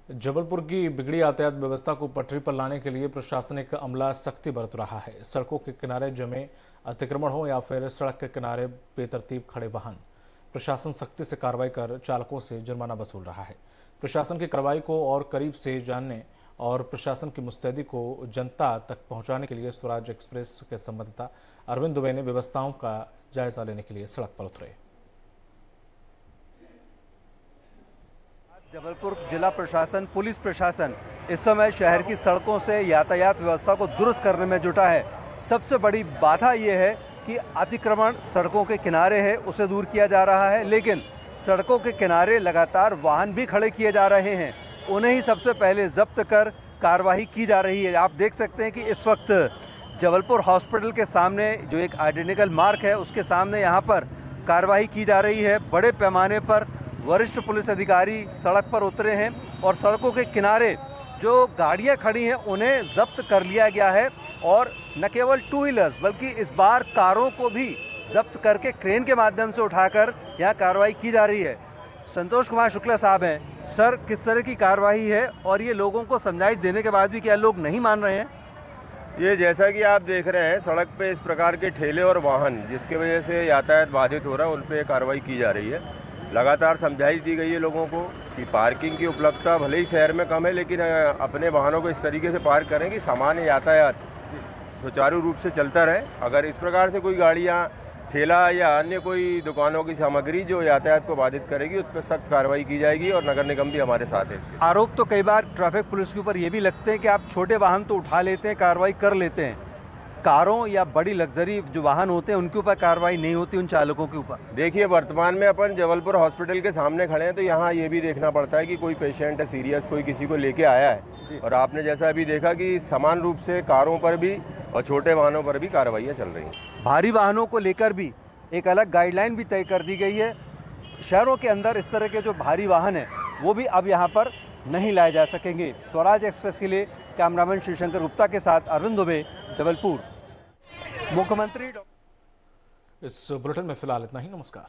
जबलपुर की बिगड़ी यातायात व्यवस्था को पटरी पर लाने के लिए प्रशासनिक अमला सख्ती बरत रहा है। सड़कों के किनारे जमे अतिक्रमण हो या फिर सड़क के किनारे बेतरतीब खड़े वाहन, प्रशासन सख्ती से कार्रवाई कर चालकों से जुर्माना वसूल रहा है। प्रशासन की कार्रवाई को और करीब से जानने और प्रशासन की मुस्तैदी को जनता तक पहुंचाने के लिए स्वराज एक्सप्रेस के संवाददाता अरविंद दुबे ने व्यवस्थाओं का जायजा लेने के लिए सड़क पर उतरे। जबलपुर जिला प्रशासन, पुलिस प्रशासन इस समय शहर की सड़कों से यातायात व्यवस्था को दुरुस्त करने में जुटा है। सबसे बड़ी बाधा यह है कि अतिक्रमण सड़कों के किनारे है, उसे दूर किया जा रहा है, लेकिन सड़कों के किनारे लगातार वाहन भी खड़े किए जा रहे हैं। उन्हें ही सबसे पहले जब्त कर कार्रवाई की जा रही है। आप देख सकते हैं कि इस वक्त जबलपुर हॉस्पिटल के सामने जो एक आइडेंटिकल मार्क है, उसके सामने यहाँ पर कार्रवाई की जा रही है। बड़े पैमाने पर वरिष्ठ पुलिस अधिकारी सड़क पर उतरे हैं और सड़कों के किनारे जो गाड़ियां खड़ी हैं उन्हें जब्त कर लिया गया है। और न केवल टू व्हीलर्स बल्कि इस बार कारों को भी जब्त करके क्रेन के माध्यम से उठाकर यहाँ कार्रवाई की जा रही है। संतोष कुमार शुक्ला साहब हैं। सर, किस तरह की कार्रवाई है और ये लोगों को समझाइश देने के बाद भी क्या लोग नहीं मान रहे हैं? ये जैसा कि आप देख रहे हैं, सड़क पे इस प्रकार के ठेले और वाहन जिसकी वजह से यातायात बाधित हो रहा है, उन पे कार्रवाई की जा रही है। लगातार समझाइश दी गई है लोगों को कि पार्किंग की उपलब्धता भले ही शहर में कम है, लेकिन अपने वाहनों को इस तरीके से पार्क करें कि सामान्य यातायात सुचारू रूप से चलता रहे। अगर इस प्रकार से कोई गाड़ियाँ, ठेला या अन्य कोई दुकानों की सामग्री जो यातायात को बाधित करेगी, उस पर सख्त कार्रवाई की जाएगी और नगर निगम भी हमारे साथ है। आरोप तो कई बार ट्रैफिक पुलिस के ऊपर ये भी लगते हैं कि आप छोटे वाहन तो उठा लेते हैं, कार्रवाई कर लेते हैं, कारों या बड़ी लग्जरी जो वाहन होते हैं उनके ऊपर कार्रवाई नहीं होती, उन चालकों के ऊपर। देखिए, वर्तमान में अपन जबलपुर हॉस्पिटल के सामने खड़े हैं, तो यहाँ ये भी देखना पड़ता है कि कोई पेशेंट है सीरियस, कोई किसी को लेके आया है। और आपने जैसा अभी देखा कि समान रूप से कारों पर भी और छोटे वाहनों पर भी कार्रवाइयाँ चल रही हैं। भारी वाहनों को लेकर भी एक अलग गाइडलाइन भी तय कर दी गई है। शहरों के अंदर इस तरह के जो भारी वाहन हैं वो भी अब यहाँ पर नहीं लाए जा सकेंगे। स्वराज एक्सप्रेस के लिए कैमरामैन श्रीशंकर गुप्ता के साथ अरविंद दुबे, जबलपुर। मुख्यमंत्री इस बुलेटिन में फिलहाल इतना ही। नमस्कार।